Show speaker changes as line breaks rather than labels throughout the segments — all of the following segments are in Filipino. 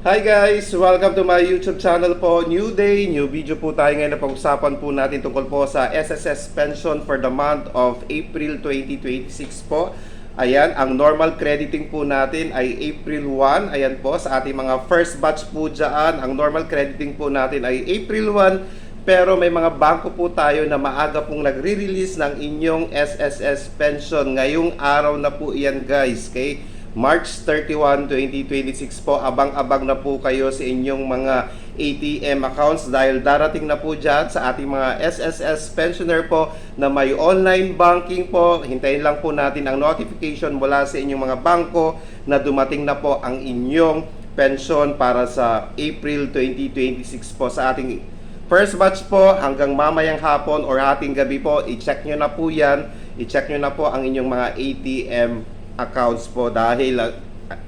Hi guys! Welcome to my YouTube channel po. New day, new video po tayo ngayon na pag-usapan po natin tungkol po sa SSS pension for the month of April 2026 po. Ayan, ang normal crediting po natin ay April 1. Ayan po, sa ating mga first batch po dyan, ang normal crediting po natin ay April 1. Pero may mga bangko po tayo na maaga pong nagre-release ng inyong SSS pension. Ngayong araw na po iyan guys, okay? March 31, 2026 po. Abang-abang na po kayo sa inyong mga ATM accounts dahil darating na po dyan sa ating mga SSS pensioner po na may online banking po. Hintayin lang po natin ang notification mula sa inyong mga bangko na dumating na po ang inyong pension para sa April 2026 po sa ating first batch po. Hanggang mamayang hapon or ating gabi po, i-check nyo na po yan. I-check nyo na po ang inyong mga ATM accounts po dahil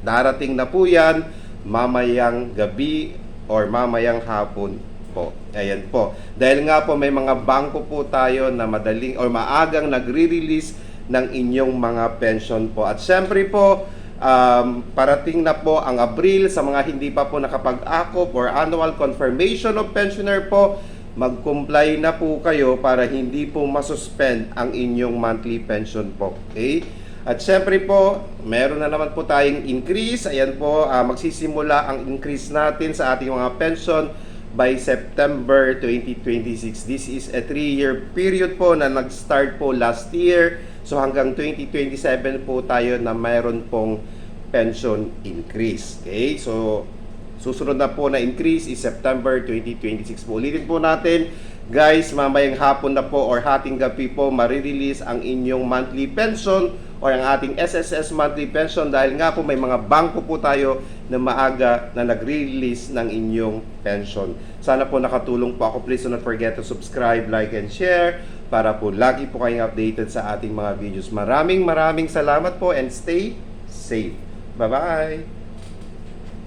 darating na po yan mamayang gabi or mamayang hapon po. Ayan po. Dahil nga po may mga bangko po tayo na madaling or maagang nagre-release ng inyong mga pension po. At syempre po, parating na po ang Abril. Sa mga hindi pa po nakapag-akop or annual confirmation of pensioner po, mag-comply na po kayo para hindi po masuspend ang inyong monthly pension po. Okay? At syempre po, meron na naman po tayong increase. Ayan po, magsisimula ang increase natin sa ating mga pension by September 2026. This is a 3-year period po na nag-start po last year. So hanggang 2027 po tayo na mayroon pong pension increase. Okay? So susunod na po na increase is September 2026 po. Ulitin po natin, guys, mamayang hapon na po or hating gabi po marirelease ang inyong monthly pension or ang ating SSS monthly pension dahil nga po may mga bangko po tayo na maaga na nag-release ng inyong pension. Sana po nakatulong po ako. Please do not forget to subscribe, like, and share para po lagi po kayong updated sa ating mga videos. Maraming salamat po and stay safe. Bye-bye!